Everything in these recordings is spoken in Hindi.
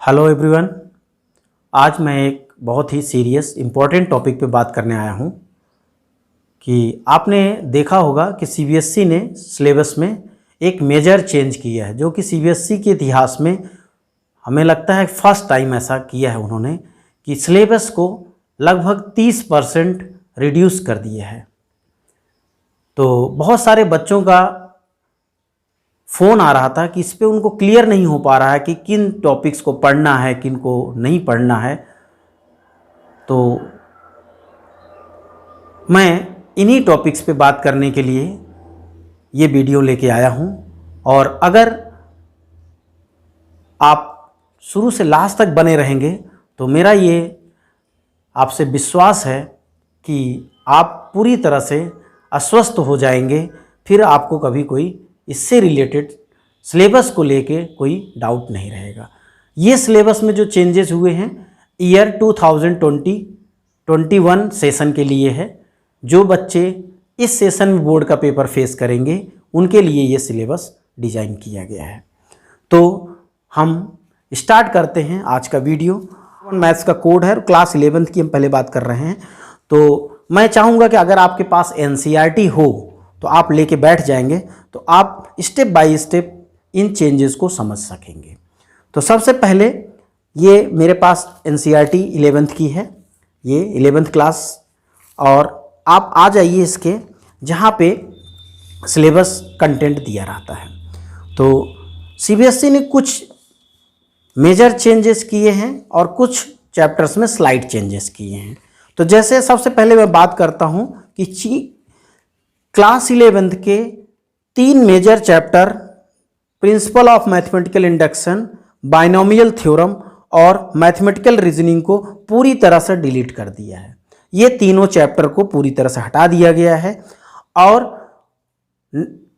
Hello everyone. आज मैं एक बहुत ही सीरियस इम्पॉर्टेंट टॉपिक पे बात करने आया हूँ कि आपने देखा होगा कि सीबीएसई ने सिलेबस में एक मेजर चेंज किया है, जो कि सीबीएसई के इतिहास में हमें लगता है फर्स्ट टाइम ऐसा किया है उन्होंने कि सिलेबस को लगभग 30% रिड्यूस कर दिया है। तो बहुत सारे बच्चों का फ़ोन आ रहा था कि इस पे उनको क्लियर नहीं हो पा रहा है कि किन टॉपिक्स को पढ़ना है, किन को नहीं पढ़ना है। तो मैं इन्हीं टॉपिक्स पे बात करने के लिए ये वीडियो लेके आया हूँ। और अगर आप शुरू से लास्ट तक बने रहेंगे तो मेरा ये आपसे विश्वास है कि आप पूरी तरह से आश्वस्त हो जाएंगे। फिर आपको कभी कोई इससे रिलेटेड सिलेबस को लेके कोई डाउट नहीं रहेगा। ये सिलेबस में जो चेंजेस हुए हैं ईयर 2020-21 सेशन के लिए है। जो बच्चे इस सेशन में बोर्ड का पेपर फेस करेंगे उनके लिए ये सिलेबस डिज़ाइन किया गया है। तो हम स्टार्ट करते हैं आज का वीडियो। मैथ्स का कोड है और क्लास 11th की हम पहले बात कर रहे हैं। तो मैं चाहूँगा कि अगर आपके पास एनसीईआरटी हो तो आप लेके बैठ जाएंगे तो आप step by step in changes को समझ सकेंगे। तो सबसे पहले ये मेरे पास एनसीईआरटी 11th की है, ये 11th क्लास। और आप आ जाइए इसके जहाँ पे सिलेबस कंटेंट दिया रहता है। तो सीबीएसई ने कुछ मेजर चेंजेस किए हैं और कुछ चैप्टर्स में स्लाइड चेंजेस किए हैं। तो जैसे सबसे पहले मैं बात करता हूँ कि क्लास 11th के 3 major chapter principle of mathematical induction, binomial theorem और मैथमेटिकल रीजनिंग को पूरी तरह से डिलीट कर दिया है। ये तीनों चैप्टर को पूरी तरह से हटा दिया गया है और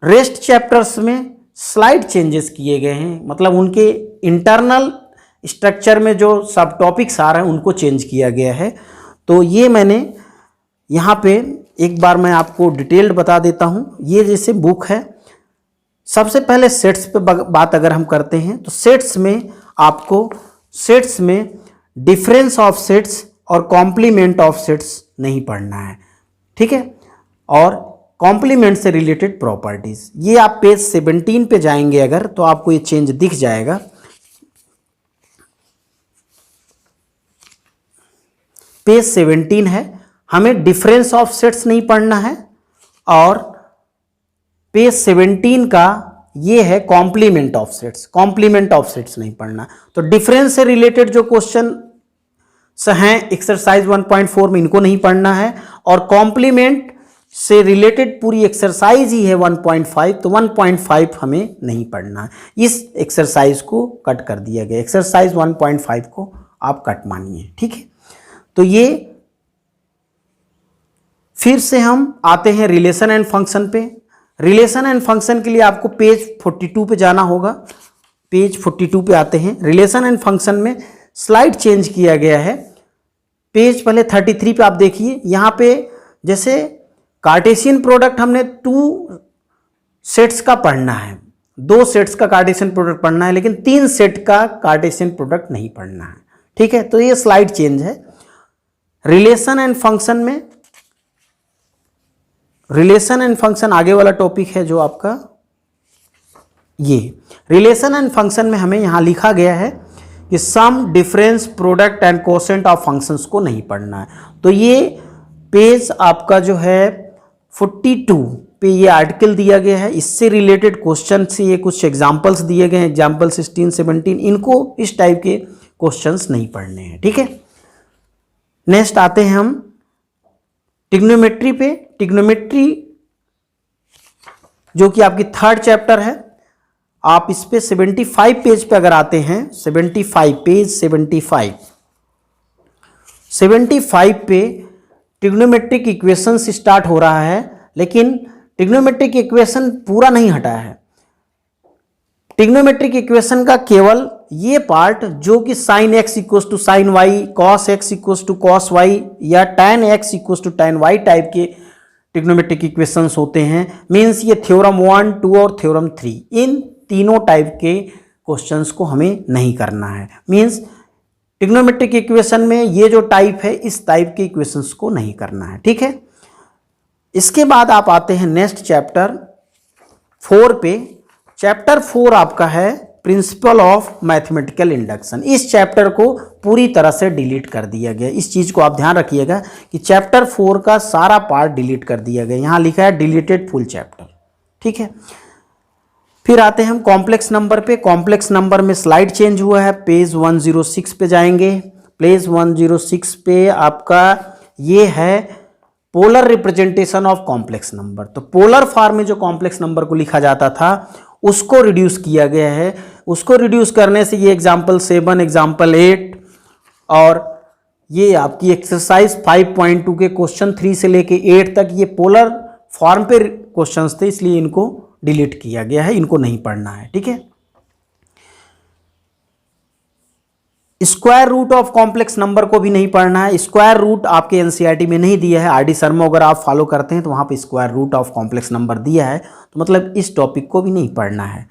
रेस्ट चैप्टर्स में स्लाइड चेंजेस किए गए हैं। मतलब उनके इंटरनल स्ट्रक्चर में जो सब टॉपिक्स आ रहे हैं उनको चेंज किया गया है। तो ये मैंने यहाँ पे एक बार मैं आपको डिटेल्ड बता देता हूँ। ये जैसे बुक है, सबसे पहले सेट्स पे बात अगर हम करते हैं तो सेट्स में आपको सेट्स में डिफरेंस ऑफ सेट्स और कॉम्प्लीमेंट ऑफ सेट्स नहीं पढ़ना है, ठीक है। और कॉम्प्लीमेंट से रिलेटेड प्रॉपर्टीज, ये आप पेज 17 पे जाएंगे अगर तो आपको ये चेंज दिख जाएगा। पेज 17 है, हमें डिफरेंस ऑफ सेट्स नहीं पढ़ना है। और पेज 17 का ये है complement of sets, complement of sets नहीं पढ़ना। तो डिफरेंस से रिलेटेड जो क्वेश्चन हैं एक्सरसाइज 1.4 में इनको नहीं पढ़ना है। और कॉम्प्लीमेंट से रिलेटेड पूरी एक्सरसाइज ही है 1.5, तो 1.5 हमें नहीं पढ़ना है। इस एक्सरसाइज को कट कर दिया गया, एक्सरसाइज 1.5 को आप कट मानिए, ठीक है। तो ये फिर से हम आते हैं रिलेशन एंड फंक्शन पे। रिलेशन एंड फंक्शन के लिए आपको पेज 42 पे जाना होगा। पेज 42 पे आते हैं। रिलेशन एंड फंक्शन में स्लाइड चेंज किया गया है। पेज पहले 33 पे आप देखिए, यहाँ पे जैसे कार्टेशियन प्रोडक्ट हमने 2 सेट्स का पढ़ना है, 2 सेट्स का कार्टेशियन प्रोडक्ट पढ़ना है, लेकिन 3 सेट का कार्टेशियन प्रोडक्ट नहीं पढ़ना है, ठीक है। तो ये स्लाइड चेंज है। रिलेशन एंड फंक्शन में, रिलेशन एंड फंक्शन आगे वाला टॉपिक है जो आपका ये रिलेशन एंड फंक्शन में हमें यहां लिखा गया है कि sum, difference, product and quotient of functions को नहीं पढ़ना है। तो ये पेज आपका जो है 42 पे ये आर्टिकल दिया गया है। इससे रिलेटेड क्वेश्चन से ये कुछ एग्जांपल्स दिए गए हैं, एग्जांपल 16, 17, इनको इस टाइप के क्वेश्चंस नहीं पढ़ने हैं, ठीक है। नेक्स्ट आते हैं हम ट्रिग्नोमेट्री पे। ट्रिग्नोमेट्री जो कि आपकी 3rd चैप्टर है, आप इस पे 75 पेज पे अगर आते हैं, 75 पेज 75 पे ट्रिग्नोमेट्रिक इक्वेशन से स्टार्ट हो रहा है, लेकिन ट्रिग्नोमेट्रिक इक्वेशन पूरा नहीं हटा है। ट्रिग्नोमेट्रिक इक्वेशन का केवल ये पार्ट जो कि sine x equal to sine y, cos x equal to cos y या tan x equal to tan y type के ट्रिग्नोमेट्रिक इक्वेशंस होते हैं। मीन्स ये थ्योरम 1, 2 और थ्योरम 3, इन तीनों टाइप के क्वेश्चंस को हमें नहीं करना है। मीन्स ट्रिग्नोमेट्रिक इक्वेशन में ये जो टाइप है इस टाइप के इक्वेशंस को नहीं करना है, ठीक है। इसके बाद आप आते हैं नेक्स्ट चैप्टर 4 पे। चैप्टर 4 आपका है प्रिंसिपल ऑफ मैथमेटिकल इंडक्शन। इस चैप्टर को पूरी तरह से डिलीट कर दिया गया। इस चीज़ को आप ध्यान रखिएगा कि चैप्टर 4 का सारा पार्ट डिलीट कर दिया गया। यहाँ लिखा है डिलीटेड फुल चैप्टर, ठीक है। फिर आते हैं हम कॉम्प्लेक्स नंबर पे। कॉम्प्लेक्स नंबर में स्लाइड चेंज हुआ है, पेज 106 पे जाएंगे। पेज 106 पे आपका ये है polar representation of complex number. तो पोलर फॉर्म में जो कॉम्प्लेक्स नंबर को लिखा जाता था उसको रिड्यूस किया गया है। उसको रिड्यूस करने से ये एग्जाम्पल 7, एग्जाम्पल 8 और ये आपकी एक्सरसाइज 5.2 के क्वेश्चन 3 से लेके 8 तक ये पोलर फॉर्म पे क्वेश्चंस थे, इसलिए इनको डिलीट किया गया है, इनको नहीं पढ़ना है, ठीक है। Square root of complex number को भी नहीं पढ़ना है। स्क्वायर रूट आपके एनसीईआरटी में नहीं दिया है। आरडी शर्मा अगर आप फॉलो करते हैं तो वहाँ पे square root of complex number दिया है, तो मतलब इस टॉपिक को भी नहीं पढ़ना है।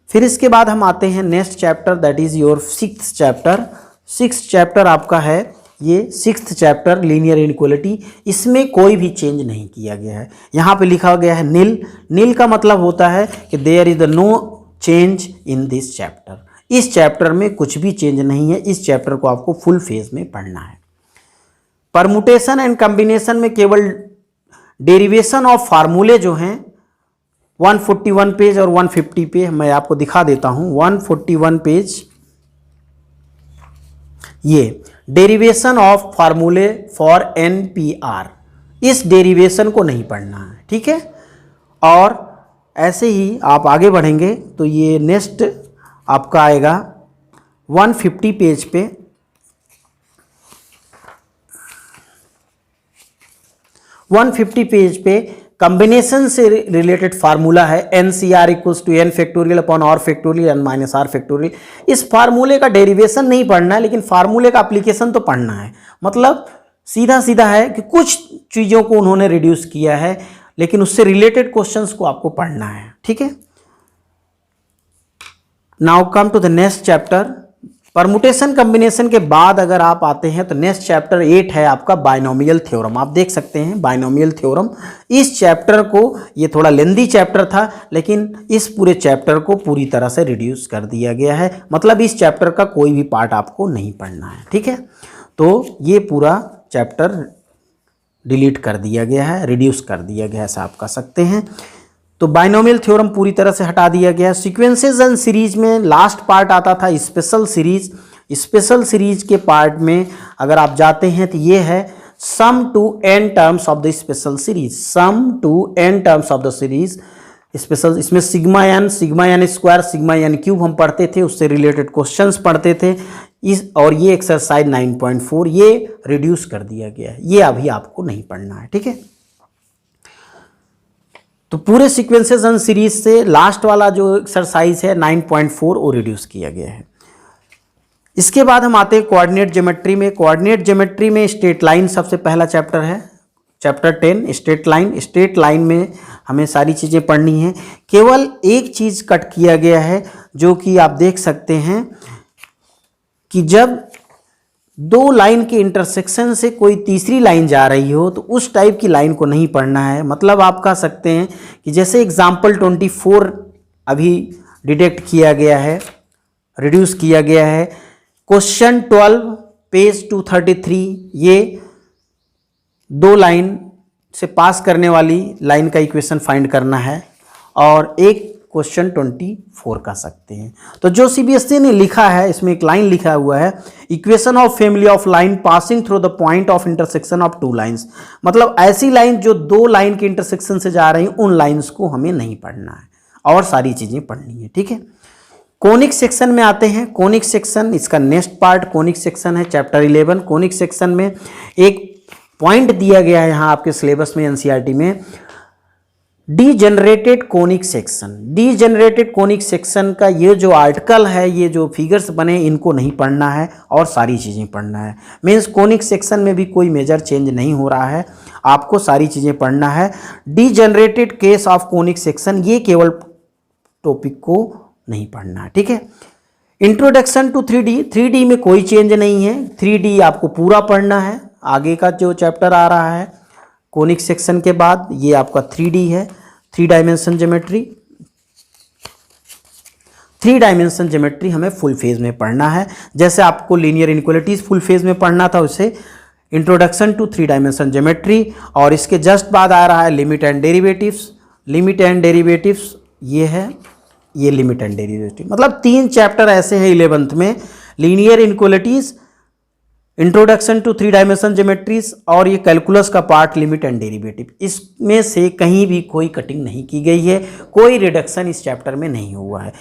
फिर इसके बाद हम आते हैं next chapter, that is your 6th chapter. 6th chapter आपका है ये 6th चैप्टर लीनियर इनइक्वालिटी। इसमें कोई भी चेंज नहीं किया गया है। यहाँ पे लिखा गया है नील। नील का मतलब होता है कि there is no change in this chapter. इस चैप्टर में कुछ भी चेंज नहीं है। इस चैप्टर को आपको फुल फेज में पढ़ना है। परमुटेशन एंड कॉम्बिनेशन में केवल डेरिवेशन ऑफ फार्मूले जो हैं 141 पेज और 150 पे मैं आपको दिखा देता हूं। 141 पेज ये डेरिवेशन ऑफ फार्मूले फॉर NPR, इस डेरिवेशन को नहीं पढ़ना है, ठीक है। और ऐसे ही आप आगे बढ़ेंगे तो ये नेक्स्ट आपका आएगा 150 पेज पे। 150 पेज पे कॉम्बिनेशन से रिलेटेड फार्मूला है NCR equals to n factorial upon r factorial n minus r factorial. इस फार्मूले का डेरिवेशन नहीं पढ़ना है, लेकिन फार्मूले का एप्लीकेशन तो पढ़ना है। मतलब सीधा सीधा है कि कुछ चीज़ों को उन्होंने रिड्यूस किया है, लेकिन उससे रिलेटेड क्वेश्चंस को आपको पढ़ना है, ठीक है। Now come to the next chapter. Permutation combination के बाद अगर आप आते हैं तो नेक्स्ट चैप्टर 8 है आपका बाइनोमियल थ्योरम। आप देख सकते हैं बाइनोमियल थ्योरम। इस चैप्टर को, ये थोड़ा लेंदी चैप्टर था, लेकिन इस पूरे चैप्टर को पूरी तरह से रिड्यूस कर दिया गया है। मतलब इस चैप्टर का कोई भी पार्ट आपको नहीं पढ़ना है, ठीक है। तो ये पूरा चैप्टर डिलीट कर दिया गया है, रिड्यूस कर दिया गया है, ऐसा आप कह सकते हैं। तो बाइनोमियल थ्योरम पूरी तरह से हटा दिया गया। सीक्वेंसेस एंड सीरीज में लास्ट पार्ट आता था स्पेशल सीरीज। स्पेशल सीरीज के पार्ट में अगर आप जाते हैं तो ये है sum to n terms of the special series. Sum to n terms of the series special. इसमें sigma n square, sigma n cube हम पढ़ते थे, उससे रिलेटेड क्वेश्चंस पढ़ते थे। और ये एक्सरसाइज 9.4 ये रिड्यूस कर दिया गया है, ये अभी आपको नहीं पढ़ना है, ठीक है। तो पूरे सीक्वेंसेस एंड सीरीज से लास्ट वाला जो एक्सरसाइज है 9.4 वो रिड्यूस किया गया है। इसके बाद हम आते हैं कोऑर्डिनेट ज्योमेट्री में। कोऑर्डिनेट ज्योमेट्री में स्ट्रेट लाइन सबसे पहला चैप्टर है, chapter 10 straight line. Straight line में हमें सारी चीज़ें पढ़नी है। केवल एक चीज़ कट किया गया है जो कि आप देख सकते हैं कि जब दो लाइन के इंटरसेक्शन से कोई तीसरी लाइन जा रही हो तो उस टाइप की लाइन को नहीं पढ़ना है। मतलब आप कह सकते हैं कि जैसे एग्जाम्पल 24 अभी डिटेक्ट किया गया है, रिड्यूस किया गया है। क्वेश्चन 12 पेज 233 ये दो लाइन से पास करने वाली लाइन का इक्वेशन फाइंड करना है, और एक क्वेश्चन 24 कर सकते हैं। तो जो सीबीएसई ने लिखा है इसमें एक लाइन लिखा हुआ है equation of family of line passing through the point of intersection of two lines. मतलब ऐसी लाइन जो दो लाइन के इंटरसेक्शन से जा रही हैं उन लाइंस को हमें नहीं पढ़ना है और सारी चीज़ें पढ़नी है, ठीक है। कोनिक सेक्शन में आते हैं। कोनिक सेक्शन इसका नेक्स्ट पार्ट कोनिक सेक्शन है, चैप्टर 11। कोनिक सेक्शन में एक पॉइंट दिया गया है यहाँ आपके सिलेबस में एनसीईआरटी में, degenerated conic section. Degenerated conic section का ये जो आर्टिकल है, ये जो फिगर्स बने, इनको नहीं पढ़ना है और सारी चीज़ें पढ़ना है। मीन्स कोनिक सेक्शन में भी कोई मेजर चेंज नहीं हो रहा है, आपको सारी चीज़ें पढ़ना है। Degenerated case of conic section, ये केवल टॉपिक को नहीं पढ़ना है, ठीक है। इंट्रोडक्शन टू 3D में कोई चेंज नहीं है। 3D आपको पूरा पढ़ना है। आगे का जो चैप्टर आ रहा है कोनिक सेक्शन के बाद ये आपका 3D है, 3 डायमेंशन ज्योमेट्री। 3 डायमेंशन ज्योमेट्री हमें फुल फेज में पढ़ना है। जैसे आपको लीनियर इनइक्वालिटीज फुल फेज में पढ़ना था उसे इंट्रोडक्शन टू 3 डायमेंशन ज्योमेट्री। और इसके जस्ट बाद आ रहा है limit and derivatives. Limit and derivatives ये है, ये लिमिट एंड डेरिवेटिव, मतलब 3 चैप्टर ऐसे हैं 11th में, linear inequalities, introduction to 3 dimension geometries और ये कैलकुलस का पार्ट लिमिट एंड डेरिवेटिव। इसमें से कहीं भी कोई कटिंग नहीं की गई है, कोई रिडक्शन इस चैप्टर में नहीं हुआ है।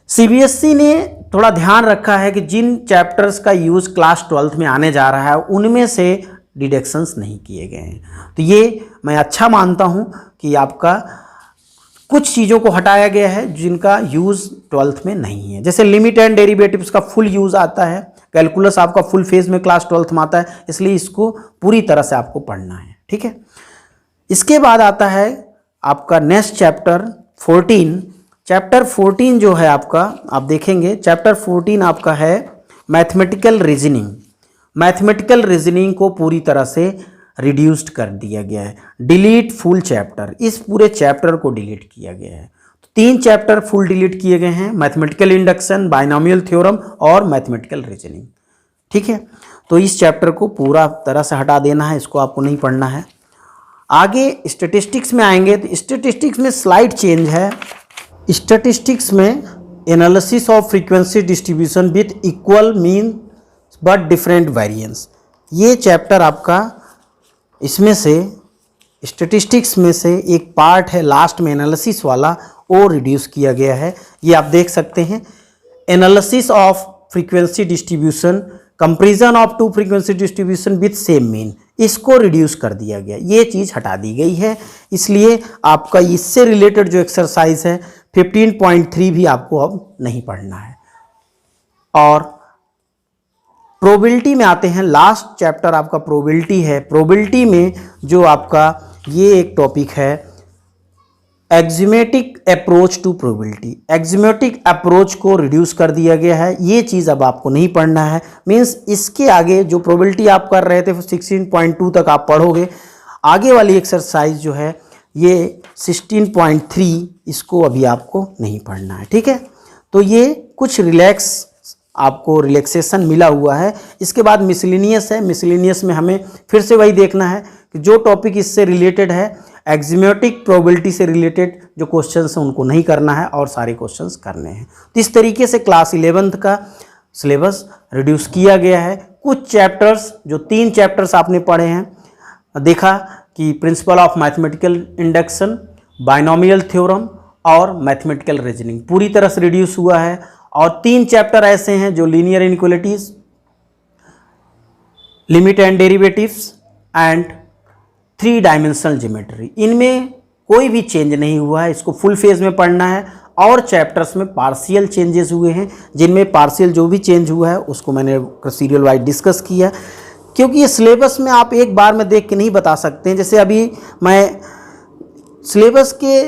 सीबीएसई ने थोड़ा ध्यान रखा है कि जिन चैप्टर्स का यूज़ क्लास 12th में आने जा रहा है उनमें से डिडक्शंस नहीं किए गए हैं। तो ये मैं अच्छा मानता हूँ कि आपका कुछ चीज़ों को हटाया गया है जिनका यूज़ 12th में नहीं है। जैसे लिमिट एंड डेरिवेटिव्स का फुल यूज़ आता है, कैलकुलस आपका फुल फेज में क्लास 12th में आता है, इसलिए इसको पूरी तरह से आपको पढ़ना है। ठीक है, इसके बाद आता है आपका नेक्स्ट चैप्टर 14। चैप्टर 14 जो है आपका, आप देखेंगे चैप्टर 14 आपका है मैथमेटिकल रीजनिंग। मैथमेटिकल रीजनिंग को पूरी तरह से रिड्यूस्ड कर दिया गया है। डिलीट फुल चैप्टर, इस पूरे चैप्टर को डिलीट किया गया है। तो 3 चैप्टर फुल डिलीट किए गए हैं, मैथमेटिकल इंडक्शन, बाइनोमियल थ्योरम और मैथमेटिकल रीजनिंग। ठीक है, तो इस चैप्टर को पूरा तरह से हटा देना है, इसको आपको नहीं पढ़ना है। आगे स्टेटिस्टिक्स में आएंगे तो स्टेटिस्टिक्स में स्लाइड चेंज है। स्टैटिस्टिक्स में analysis of frequency distribution with equal mean but different variance, ये चैप्टर आपका इसमें से स्टैटिस्टिक्स में से एक पार्ट है लास्ट में एनालिसिस वाला, वो रिड्यूस किया गया है। ये आप देख सकते हैं, analysis of frequency distribution, comparison of 2 frequency distribution with same mean, इसको रिड्यूस कर दिया गया, ये चीज़ हटा दी गई है। इसलिए आपका इससे रिलेटेड जो एक्सरसाइज है 15.3 भी आपको अब नहीं पढ़ना है। और प्रोबेबिलिटी में आते हैं, लास्ट चैप्टर आपका प्रोबेबिलिटी है। प्रोबेबिलिटी में जो आपका ये एक टॉपिक है axiomatic approach to probability, axiomatic approach को रिड्यूस कर दिया गया है, ये चीज़ अब आपको नहीं पढ़ना है। मीन्स इसके आगे जो प्रोबेबिलिटी आप कर रहे थे 16.2 तक आप पढ़ोगे, आगे वाली एक्सरसाइज जो है ये 16.3, इसको अभी आपको नहीं पढ़ना है। ठीक है, तो ये कुछ आपको रिलैक्सेशन मिला हुआ है। इसके बाद मिसलिनियस है। मिसलिनियस में हमें फिर से वही देखना है कि जो टॉपिक इससे रिलेटेड है, एक्जियोमेटिक प्रोबेबिलिटी से रिलेटेड जो क्वेश्चंस हैं उनको नहीं करना है और सारे क्वेश्चंस करने हैं। तो इस तरीके से क्लास 11th का सिलेबस रिड्यूस किया गया है। कुछ चैप्टर्स, जो 3 चैप्टर्स आपने पढ़े हैं, देखा कि principal of mathematical induction, binomial theorem और मैथमेटिकल रीजनिंग पूरी तरह से रिड्यूस हुआ है। और 3 चैप्टर ऐसे हैं जो linear inequalities, limit and derivatives and 3 dimensional geometry, इनमें कोई भी चेंज नहीं हुआ है, इसको फुल फेज में पढ़ना है। और चैप्टर्स में पार्शियल चेंजेस हुए हैं, जिनमें पार्शियल जो भी चेंज हुआ है उसको मैंने सीरियल वाइज डिस्कस किया, क्योंकि ये सिलेबस में आप एक बार में देख के नहीं बता सकते हैं। जैसे अभी मैं सिलेबस के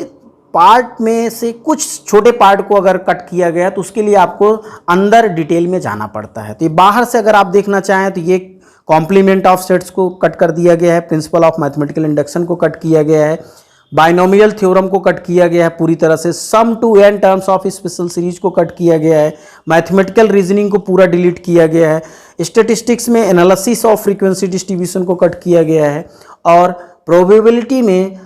पार्ट में से कुछ छोटे पार्ट को अगर कट किया गया तो उसके लिए आपको अंदर डिटेल में जाना पड़ता है। तो ये बाहर से अगर आप देखना चाहें तो ये कॉम्प्लीमेंट ऑफ सेट्स को कट कर दिया गया है, प्रिंसिपल ऑफ मैथमेटिकल इंडक्शन को कट किया गया है, बाइनोमियल थ्योरम को कट किया गया है पूरी तरह से, sum to n terms of special series को कट किया गया है, मैथमेटिकल रीजनिंग को पूरा डिलीट किया गया है, स्टैटिस्टिक्स में एनालिसिस ऑफ फ्रीक्वेंसी डिस्ट्रीब्यूशन को कट किया गया है, और प्रोबेबिलिटी में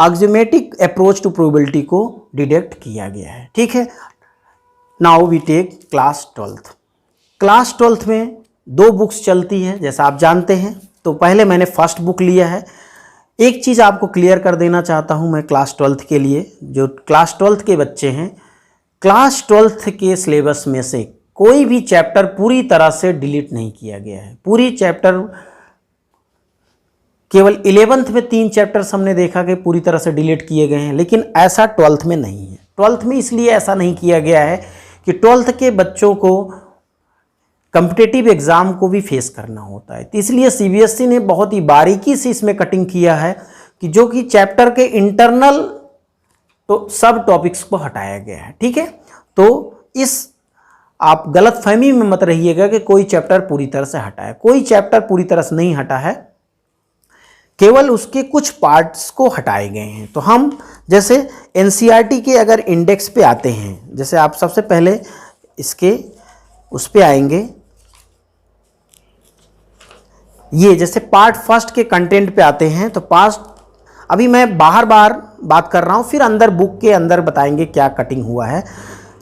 एक्जियोमेटिक अप्रोच टू प्रोबेबिलिटी को डिडक्ट किया गया है। ठीक है, now we take class 12th। Class 12th में 2 बुक्स चलती है जैसा आप जानते हैं। तो पहले मैंने फर्स्ट बुक लिया है। एक चीज़ आपको क्लियर कर देना चाहता हूं मैं क्लास 12th के लिए, जो क्लास 12th के बच्चे हैं, क्लास 12th के सिलेबस में से कोई भी चैप्टर पूरी तरह से डिलीट नहीं किया गया है। पूरी चैप्टर केवल 11th में 3 चैप्टर्स हमने देखा कि पूरी तरह से डिलीट किए गए हैं, लेकिन ऐसा 12th में नहीं है। 12th में इसलिए ऐसा नहीं किया गया है कि 12th के बच्चों को कॉम्पिटिटिव एग्ज़ाम को भी फेस करना होता है। तो इसलिए सीबीएसई ने बहुत ही बारीकी से इसमें कटिंग किया है कि जो कि चैप्टर के इंटरनल तो सब टॉपिक्स को हटाया गया है। ठीक है, तो इस आप गलतफहमी में मत रहिएगा कि कोई चैप्टर पूरी तरह से हटा है। कोई चैप्टर पूरी तरह से नहीं हटा है, केवल उसके कुछ पार्ट्स को हटाए गए हैं। तो हम जैसे एनसीईआरटी के अगर इंडेक्स पे आते हैं, जैसे आप सबसे पहले इसके उस पे आएंगे, ये जैसे पार्ट फर्स्ट के कंटेंट पे आते हैं। तो पार्ट अभी मैं बाहर बात कर रहा हूँ, फिर अंदर बुक के अंदर बताएंगे क्या कटिंग हुआ है।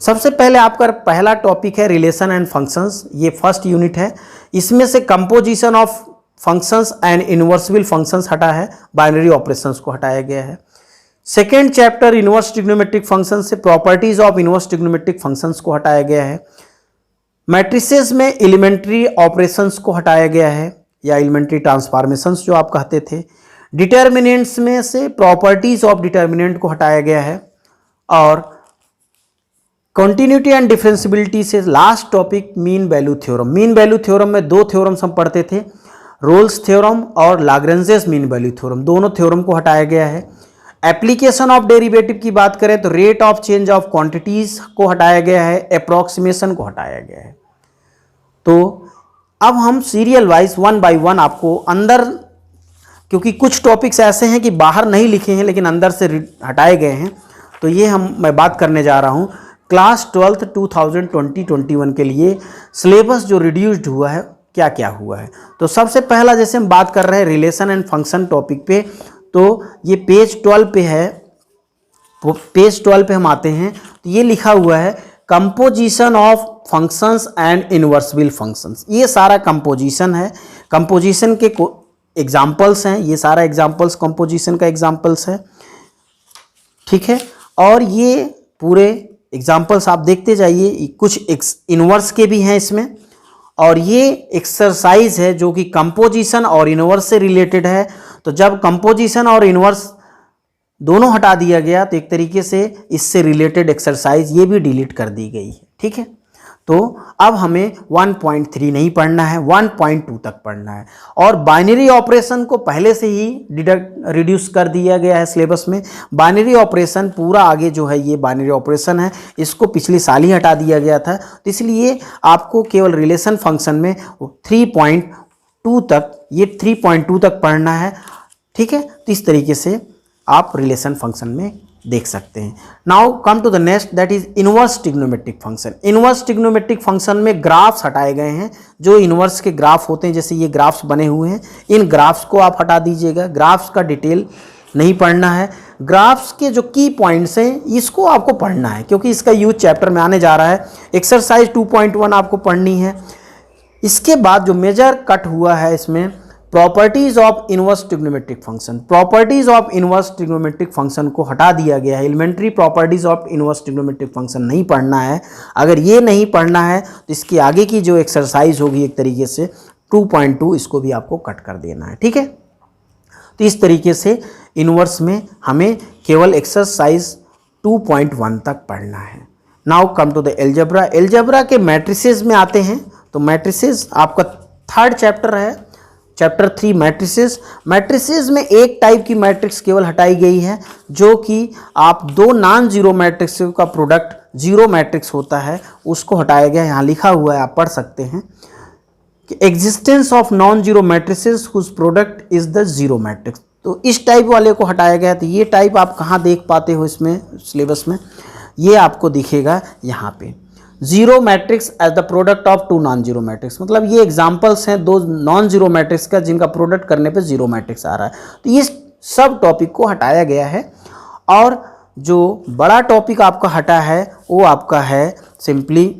सबसे पहले आपका पहला टॉपिक है रिलेशन एंड फंक्शंस, ये फर्स्ट यूनिट है। इसमें से composition of functions and invertible functions हटा है, बाइनरी ऑपरेशंस को हटाया गया है। Second chapter inverse trigonometric functions से properties of inverse trigonometric functions को हटाया गया है। मैट्रिसेस में एलिमेंट्री ऑपरेशंस को हटाया गया है, या एलिमेंट्री ट्रांसफॉर्मेशंस जो आप कहते थे। डिटर्मिनेंट्स में से प्रॉपर्टीज ऑफ डिटर्मिनेंट को हटाया गया है। और कॉन्टिन्यूटी एंड डिफरेंशियबिलिटी से last topic mean value theorem. Mean value theorem में दो थ्योरम्स हम पढ़ते थे, रोल्स थ्योरम और लाग्रेंजेस मीन वैल्यू थ्योरम, दोनों थ्योरम को हटाया गया है। एप्लीकेशन ऑफ डेरिवेटिव की बात करें तो rate of change of quantities को हटाया गया है, अप्रॉक्सीमेशन को हटाया गया है। तो अब हम serial wise one by one आपको अंदर, क्योंकि कुछ टॉपिक्स ऐसे हैं कि बाहर नहीं लिखे हैं लेकिन अंदर से हटाए गए हैं, तो ये मैं बात करने जा रहा हूँ। क्लास 12th 2020-21 के लिए सिलेबस जो रिड्यूस्ड हुआ है, क्या क्या हुआ है। तो सबसे पहला जैसे हम बात कर रहे हैं रिलेशन एंड फंक्शन टॉपिक पे, तो ये पेज 12 पे है। पेज 12 पे हम आते हैं तो ये लिखा हुआ है composition of functions and invertible functions. ये सारा कंपोजिशन है, कंपोजिशन के एग्जाम्पल्स हैं, ये सारा एग्जाम्पल्स कंपोजिशन का एग्जाम्पल्स है, ठीक है। और ये पूरे एग्जाम्पल्स आप देखते जाइए, कुछ इन्वर्स के भी हैं इसमें। और ये एक्सरसाइज है जो कि कंपोजिशन और इन्वर्स से रिलेटेड है। तो जब कंपोजिशन और इन्वर्स दोनों हटा दिया गया तो एक तरीके से इससे रिलेटेड एक्सरसाइज ये भी डिलीट कर दी गई है, ठीक है। तो अब हमें 1.3 नहीं पढ़ना है, 1.2 तक पढ़ना है। और बाइनरी ऑपरेशन को पहले से ही रिड्यूस कर दिया गया है सिलेबस में। बाइनरी ऑपरेशन पूरा आगे जो है ये बाइनरी ऑपरेशन है, इसको पिछले साल ही हटा दिया गया था। तो इसलिए आपको केवल रिलेशन फंक्शन में 3.2 तक, ये 3.2 तक पढ़ना है, ठीक है। तो इस तरीके से आप रिलेशन फंक्शन में देख सकते हैं। Now come to the next, that is inverse trigonometric function. Inverse trigonometric function में ग्राफ्स हटाए गए हैं, जो इनवर्स के ग्राफ होते हैं, जैसे ये ग्राफ्स बने हुए हैं, इन ग्राफ्स को आप हटा दीजिएगा। ग्राफ्स का डिटेल नहीं पढ़ना है। ग्राफ्स के जो की पॉइंट्स हैं इसको आपको पढ़ना है, क्योंकि इसका यूज चैप्टर में आने जा रहा है। एक्सरसाइज 2.1 आपको पढ़नी है। इसके बाद जो मेजर कट हुआ है इसमें, properties of inverse trigonometric function. Properties of inverse trigonometric function को हटा दिया गया है। Elementary properties of inverse trigonometric function नहीं पढ़ना है। अगर ये नहीं पढ़ना है तो इसके आगे की जो एक्सरसाइज होगी एक तरीके से 2.2, इसको भी आपको कट कर देना है, ठीक है। तो इस तरीके से इनवर्स में हमें केवल एक्सरसाइज 2.1 तक पढ़ना है। Now come to the algebra. Algebra के मैट्रिसेस में आते हैं। तो मैट्रिसेस आपका थर्ड चैप्टर है, चैप्टर 3 मैट्रिसेस। मैट्रिसेस में एक टाइप की मैट्रिक्स केवल हटाई गई है, जो कि आप दो नॉन जीरो मैट्रिक्स का प्रोडक्ट जीरो मैट्रिक्स होता है, उसको हटाया गया। यहाँ लिखा हुआ है, आप पढ़ सकते हैं कि existence of non zero matrices whose product is the zero matrix. तो इस टाइप वाले को हटाया गया। तो ये टाइप आप कहाँ देख पाते हो इसमें सिलेबस में, ये आपको दिखेगा यहाँ पे, zero matrix as the product of two non zero matrix. मतलब ये एग्जांपल्स हैं दो नॉन जीरो मैट्रिक्स का जिनका प्रोडक्ट करने पे जीरो मैट्रिक्स आ रहा है। तो ये सब टॉपिक को हटाया गया है। और जो बड़ा टॉपिक आपका हटा है वो आपका है सिंपली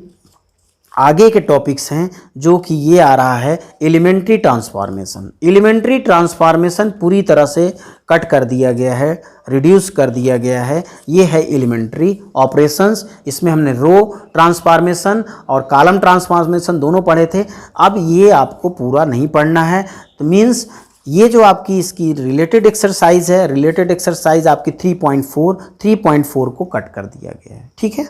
आगे के टॉपिक्स हैं, जो कि ये आ रहा है एलिमेंट्री ट्रांसफॉर्मेशन। एलिमेंट्री ट्रांसफॉर्मेशन पूरी तरह से कट कर दिया गया है, रिड्यूस कर दिया गया है। ये है एलिमेंट्री ऑपरेशंस। इसमें हमने रो ट्रांसफॉर्मेशन और कॉलम ट्रांसफॉर्मेशन दोनों पढ़े थे। अब ये आपको पूरा नहीं पढ़ना है। तो मीन्स ये जो आपकी इसकी रिलेटेड एक्सरसाइज है, रिलेटेड एक्सरसाइज आपकी 3.4 को कट कर दिया गया है, ठीक है।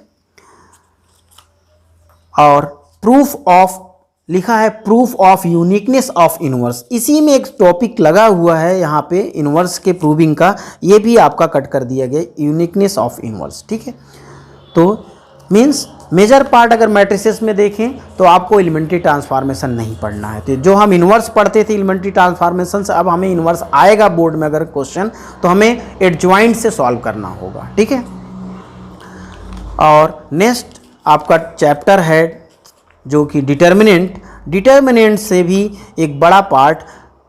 और प्रूफ ऑफ लिखा है, proof of uniqueness of inverse. इसी में एक टॉपिक लगा हुआ है यहाँ पे इनवर्स के प्रूविंग का, ये भी आपका कट कर दिया गया, यूनिकनेस ऑफ इनवर्स, ठीक है। तो मीन्स मेजर पार्ट अगर मैट्रिसेस में देखें तो आपको एलिमेंट्री ट्रांसफॉर्मेशन नहीं पढ़ना है। तो जो हम इन्वर्स पढ़ते थे एलिमेंट्री ट्रांसफॉर्मेशन से, अब हमें इन्वर्स आएगा बोर्ड में अगर क्वेश्चन तो हमें एडजॉइंट से सॉल्व करना होगा, ठीक है। और नेक्स्ट आपका चैप्टर है जो कि डिटर्मिनेंट से भी एक बड़ा पार्ट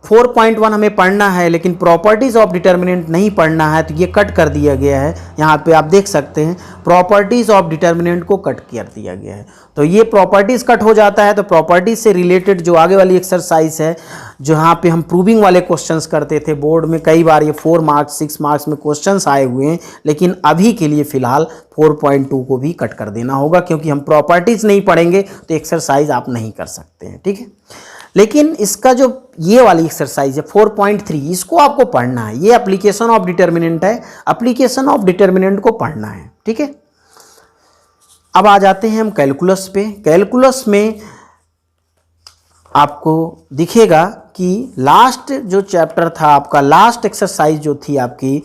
4.1 हमें पढ़ना है, लेकिन प्रॉपर्टीज़ ऑफ डिटर्मिनेंट नहीं पढ़ना है, तो ये कट कर दिया गया है। यहाँ पे आप देख सकते हैं प्रॉपर्टीज़ ऑफ डिटर्मिनेंट को कट कर दिया गया है। तो ये प्रॉपर्टीज़ कट हो जाता है, तो प्रॉपर्टीज़ से रिलेटेड जो आगे वाली एक्सरसाइज है, जहाँ पे हम प्रूविंग वाले क्वेश्चंस करते थे बोर्ड में, कई बार ये 4 मार्क्स 6 मार्क्स में क्वेश्चंस आए हुए हैं, लेकिन अभी के लिए फ़िलहाल 4.2 को भी कट कर देना होगा, क्योंकि हम प्रॉपर्टीज़ नहीं पढ़ेंगे तो एक्सरसाइज आप नहीं कर सकते हैं, ठीक है। लेकिन इसका जो ये वाली एक्सरसाइज है 4.3, इसको आपको पढ़ना है। ये एप्लीकेशन ऑफ डिटर्मिनेंट है, एप्लीकेशन ऑफ डिटर्मिनेंट को पढ़ना है, ठीक है। अब आ जाते हैं हम कैलकुलस पे। कैलकुलस में आपको दिखेगा कि लास्ट जो चैप्टर था आपका, लास्ट एक्सरसाइज जो थी आपकी,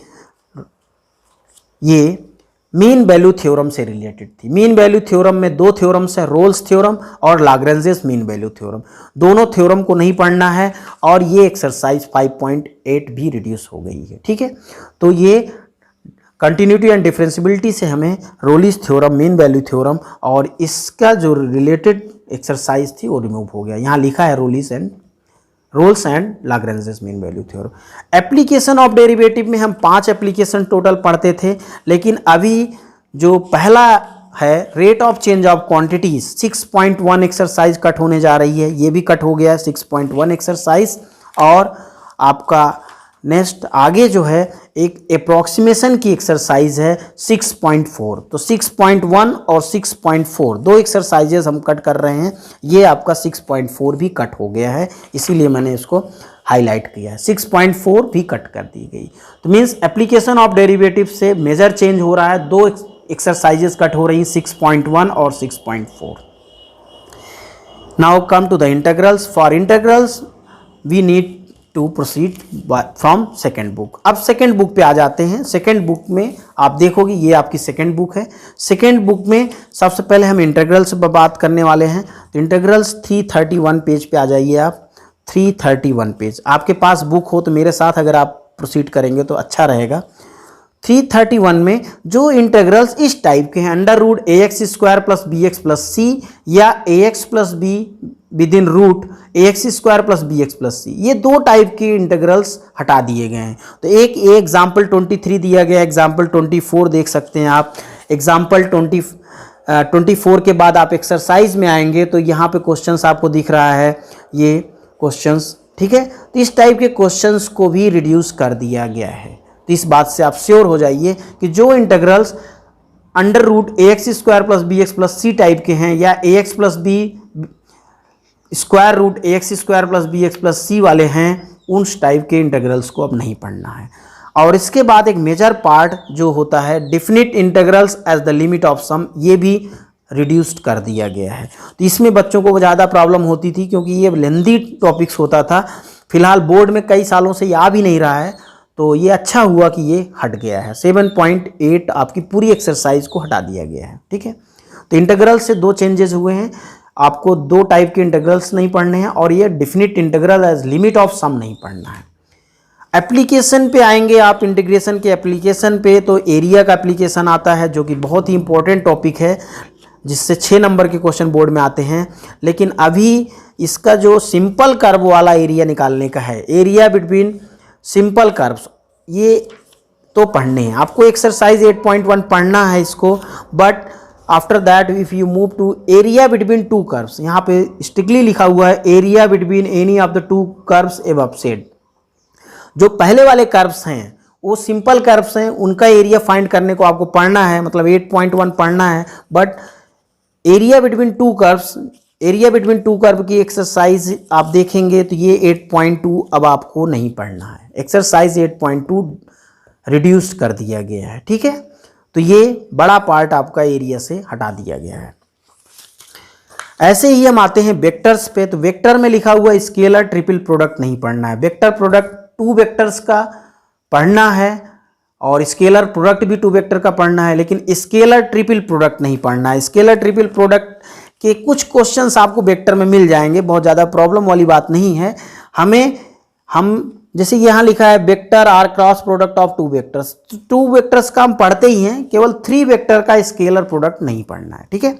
ये मीन वैल्यू थ्योरम से रिलेटेड थी। मीन वैल्यू थ्योरम में 2 थ्योरम्स है, रोल्स थ्योरम और लाग्रेंजेस मीन वैल्यू थ्योरम। दोनों थ्योरम को नहीं पढ़ना है, और ये एक्सरसाइज 5.8 भी रिड्यूस हो गई है, ठीक है। तो ये कंटिन्यूटी एंड डिफरेंशियबिलिटी से हमें रोलिस थ्योरम, मीन वैल्यू थ्योरम और इसका जो रिलेटेड एक्सरसाइज थी वो रिमूव हो गया। यहाँ लिखा है Rolle's and Lagrange's mean value theorem. Application of derivative में हम 5 एप्लीकेशन टोटल पढ़ते थे, लेकिन अभी जो पहला है rate of change of quantities 6.1 exercise cut होने जा रही है, ये भी कट हो गया है 6.1 एक्सरसाइज। और आपका नेक्स्ट आगे जो है एक अप्रॉक्सीमेशन की एक्सरसाइज है 6.4। तो 6.1 और 6.4 दो एक्सरसाइजेस हम कट कर रहे हैं। ये आपका 6.4 भी कट हो गया है, इसीलिए मैंने इसको हाईलाइट किया है। 6.4 भी कट कर दी गई। तो मीन्स एप्लीकेशन ऑफ डेरिवेटिव से मेजर चेंज हो रहा है, 2 एक्सरसाइजेस कट हो रही हैं 6.1 और 6.4। Now come to the integrals. For integrals we need to proceed from second book. अब सेकेंड बुक पे आ जाते हैं। सेकेंड बुक में आप देखोगे ये आपकी सेकेंड बुक है। सेकेंड बुक में सबसे पहले हम इंटीग्रल्स पर बात करने वाले हैं। तो इंटीग्रल्स 331 पेज पे आ जाइए आप। 331 पेज आपके पास बुक हो तो मेरे साथ अगर आप प्रोसीड करेंगे तो अच्छा रहेगा। 331 में जो इंटीग्रल्स इस टाइप के हैं, under root ax² plus bx plus c या ax plus b with in root ax² plus bx plus c, ये 2 टाइप के इंटीग्रल्स हटा दिए गए हैं। तो एक एग्जाम्पल 23 दिया गया, एग्जाम्पल 24 देख सकते हैं आप। एग्जाम्पल 24 के बाद आप एक्सरसाइज में आएंगे तो यहाँ पे क्वेश्चंस आपको दिख रहा है, ये क्वेश्चंस, ठीक है। तो इस टाइप के क्वेश्चंस को भी रिड्यूस कर दिया गया है। तो इस बात से आप श्योर हो जाइए कि जो integrals under root ax² plus bx plus c type के हैं या ax plus b square root ax² plus bx plus c वाले हैं, उन टाइप के इंटीग्रल्स को अब नहीं पढ़ना है। और इसके बाद एक मेजर पार्ट जो होता है definite integrals as the limit of sum, ये भी रिड्यूस्ड कर दिया गया है। तो इसमें बच्चों को ज़्यादा प्रॉब्लम होती थी क्योंकि ये लेंदी टॉपिक्स होता था। फिलहाल बोर्ड में कई सालों से ये आ भी नहीं रहा है, तो ये अच्छा हुआ कि ये हट गया है। 7.8 आपकी पूरी एक्सरसाइज को हटा दिया गया है, ठीक है। तो इंटीग्रल से 2 चेंजेस हुए हैं। आपको 2 टाइप के इंटीग्रल्स नहीं पढ़ने हैं और ये definite integral as limit of sum नहीं पढ़ना है। एप्लीकेशन पे आएंगे आप, इंटीग्रेशन के एप्लीकेशन पे, तो एरिया का एप्लीकेशन आता है जो कि बहुत ही इंपॉर्टेंट टॉपिक है, जिससे 6 नंबर के क्वेश्चन बोर्ड में आते हैं। लेकिन अभी इसका जो सिंपल कर्व वाला एरिया निकालने का है, एरिया बिटवीन सिंपल कर्व्स, ये तो पढ़ने हैं आपको। एक्सरसाइज 8.1 पढ़ना है इसको, but after that if you move to area between 2 curves, यहाँ पे स्ट्रिक्टली लिखा हुआ है area between any of the 2 curves above said. जो पहले वाले कर्व्स हैं वो सिंपल कर्व्स हैं, उनका एरिया फाइंड करने को आपको पढ़ना है, मतलब 8.1 पढ़ना है। But area between 2 curves, area between 2 curve की एक्सरसाइज आप देखेंगे तो ये 8.2 अब आपको नहीं पढ़ना है। एक्सरसाइज 8.2 रिड्यूस कर दिया गया है, ठीक है। तो ये बड़ा पार्ट आपका एरिया से हटा दिया गया है। ऐसे ही हम आते हैं वेक्टर्स पे। तो वेक्टर में लिखा हुआ स्केलर ट्रिपल प्रोडक्ट नहीं पढ़ना है। वेक्टर प्रोडक्ट 2 वेक्टर्स का पढ़ना है और स्केलर प्रोडक्ट भी 2 वेक्टर का पढ़ना है, लेकिन स्केलर ट्रिपल प्रोडक्ट नहीं पढ़ना है। स्केलर ट्रिपल प्रोडक्ट के कुछ क्वेश्चंस आपको वेक्टर में मिल जाएंगे, बहुत ज़्यादा प्रॉब्लम वाली बात नहीं है। हम जैसे यहाँ लिखा है vector r cross product of 2 vectors, 2 vectors का हम पढ़ते ही हैं, केवल 3 वेक्टर का स्केलर प्रोडक्ट नहीं पढ़ना है, ठीक है।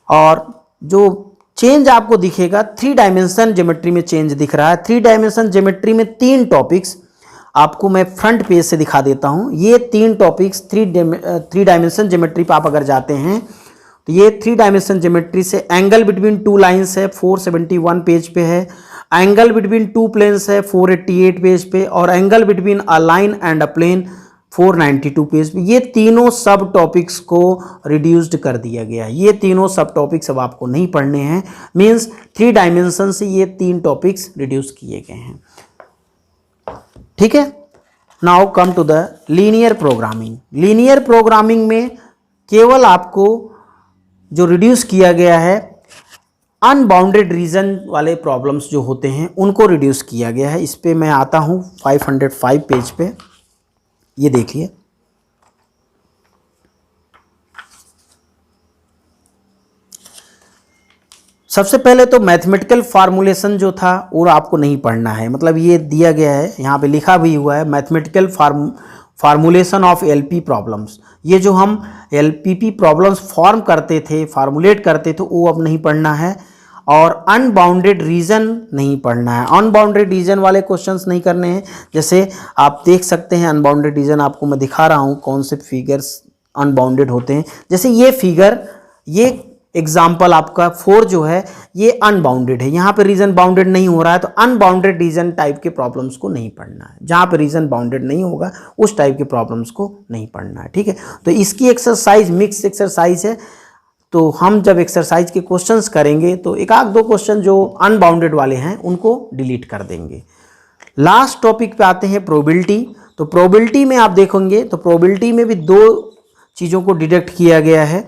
और जो चेंज आपको दिखेगा 3 डायमेंशन ज्योमेट्री में चेंज दिख रहा है। 3 डायमेंशन ज्योमेट्री में 3 टॉपिक्स आपको मैं फ्रंट पेज से दिखा देता हूँ। ये 3 टॉपिक्स 3 डायमेंशन ज्योमेट्री पर आप अगर जाते हैं तो ये 3 डायमेंशन ज्योमेट्री से एंगल बिटवीन 2 लाइन्स है 471 पेज पे है, एंगल बिटवीन 2 प्लेन्स है 488 पेज पे, और angle between a line and a plane 492 page पे। ये तीनों सब टॉपिक्स को रिड्यूस्ड कर दिया गया है। ये तीनों सब टॉपिक्स अब आपको नहीं पढ़ने हैं, मीन्स 3 डायमेंशन से ये 3 टॉपिक्स रिड्यूस किए गए हैं, ठीक है। Now come to the linear programming. Linear programming में केवल आपको जो रिड्यूस किया गया है अनबाउंडेड रीजन वाले प्रॉब्लम्स जो होते हैं उनको रिड्यूस किया गया है। इस पे मैं आता हूँ 505 पेज पे, ये देखिए। सबसे पहले तो मैथमेटिकल फार्मूलेशन जो था वो आपको नहीं पढ़ना है, मतलब ये दिया गया है, यहाँ पे लिखा भी हुआ है mathematical formulation of LP problems. ये जो हम एलपीपी प्रॉब्लम्स फॉर्म करते थे, फार्मूलेट करते थे, वो अब नहीं पढ़ना है। और अनबाउंडेड रीजन नहीं पढ़ना है, अनबाउंडेड रीजन वाले क्वेश्चंस नहीं करने हैं। जैसे आप देख सकते हैं अनबाउंडेड रीजन आपको मैं दिखा रहा हूँ कौन से फिगर्स अनबाउंडेड होते हैं। जैसे ये फिगर, ये एग्जाम्पल आपका 4 जो है ये अनबाउंडेड है, यहाँ पे रीजन बाउंडेड नहीं हो रहा है, तो अनबाउंडेड रीजन टाइप के प्रॉब्लम्स को नहीं पढ़ना है। जहाँ पे रीजन बाउंडेड नहीं होगा उस टाइप के प्रॉब्लम्स को नहीं पढ़ना है, ठीक है। तो इसकी एक्सरसाइज मिक्स एक्सरसाइज है, तो हम जब एक्सरसाइज के क्वेश्चंस करेंगे तो 1-2 क्वेश्चन जो अनबाउंडेड वाले हैं उनको डिलीट कर देंगे। लास्ट टॉपिक पे आते हैं प्रोबेबिलिटी। तो प्रोबेबिलिटी में आप देखेंगे तो प्रोबेबिलिटी में भी 2 चीज़ों को डिडक्ट किया गया है।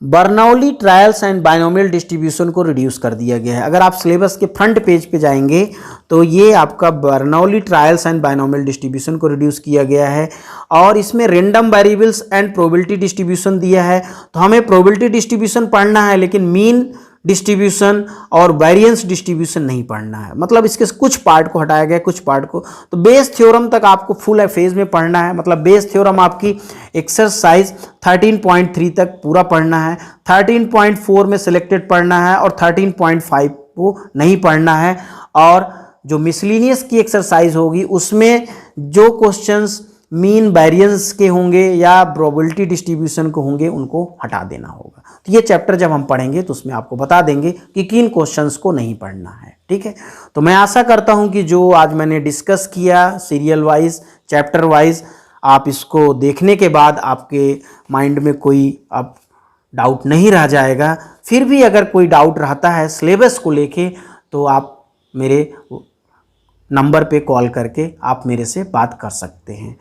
Bernoulli trials and binomial distribution को रिड्यूस कर दिया गया है। अगर आप सिलेबस के फ्रंट पेज पे जाएंगे तो ये आपका Bernoulli trials and binomial distribution को रिड्यूस किया गया है, और इसमें random variables and probability distribution दिया है। तो हमें प्रोबेबिलिटी डिस्ट्रीब्यूशन पढ़ना है, लेकिन मीन डिस्ट्रीब्यूशन और वेरिएंस डिस्ट्रीब्यूशन नहीं पढ़ना है। मतलब इसके कुछ पार्ट को हटाया गया, कुछ पार्ट को। तो बेस थ्योरम तक आपको फुल फेज में पढ़ना है, मतलब बेस थ्योरम आपकी एक्सरसाइज 13.3 तक पूरा पढ़ना है, 13.4 में सिलेक्टेड पढ़ना है, और 13.5 को नहीं पढ़ना है। और जो मिसलिनियस की एक्सरसाइज होगी उसमें जो क्वेश्चंस मीन वेरिएंस के होंगे या प्रोबेबिलिटी डिस्ट्रीब्यूशन को होंगे उनको हटा देना होगा। तो ये चैप्टर जब हम पढ़ेंगे तो उसमें आपको बता देंगे कि किन क्वेश्चंस को नहीं पढ़ना है, ठीक है। तो मैं आशा करता हूं कि जो आज मैंने डिस्कस किया सीरियल वाइज, चैप्टर वाइज, आप इसको देखने के बाद आपके माइंड में कोई अब डाउट नहीं रह जाएगा। फिर भी अगर कोई डाउट रहता है सिलेबस को लेके तो आप मेरे नंबर पे कॉल करके आप मेरे से बात कर सकते हैं।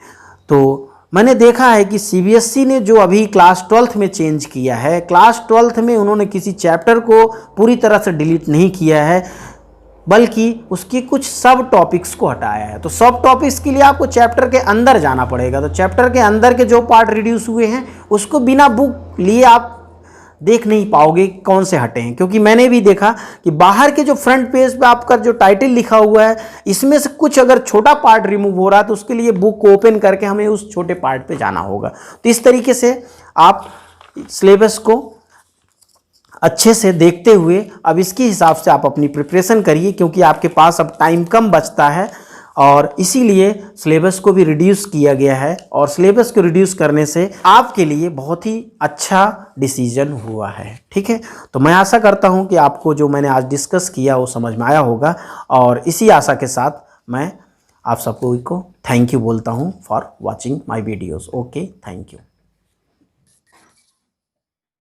तो मैंने देखा है कि सीबीएसई ने जो अभी क्लास 12th में चेंज किया है, क्लास 12th में उन्होंने किसी चैप्टर को पूरी तरह से डिलीट नहीं किया है, बल्कि उसकी कुछ सब टॉपिक्स को हटाया है। तो सब टॉपिक्स के लिए आपको चैप्टर के अंदर जाना पड़ेगा। तो चैप्टर के अंदर के जो पार्ट रिड्यूस हुए हैं उसको बिना बुक लिए आप देख नहीं पाओगे कौन से हटे हैं, क्योंकि मैंने भी देखा कि बाहर के जो फ्रंट पेज पे आपका जो टाइटल लिखा हुआ है इसमें से कुछ अगर छोटा पार्ट रिमूव हो रहा है तो उसके लिए बुक को ओपन करके हमें उस छोटे पार्ट पे जाना होगा। तो इस तरीके से आप सिलेबस को अच्छे से देखते हुए अब इसके हिसाब से आप अपनी प्रिपरेशन करिए, क्योंकि आपके पास अब टाइम कम बचता है और इसीलिए सिलेबस को भी रिड्यूस किया गया है। और सिलेबस को रिड्यूस करने से आपके लिए बहुत ही अच्छा डिसीजन हुआ है, ठीक है। तो मैं आशा करता हूं कि आपको जो मैंने आज डिस्कस किया वो समझ में आया होगा, और इसी आशा के साथ मैं आप सबको थैंक यू बोलता हूं for watching my videos. Okay, thank you.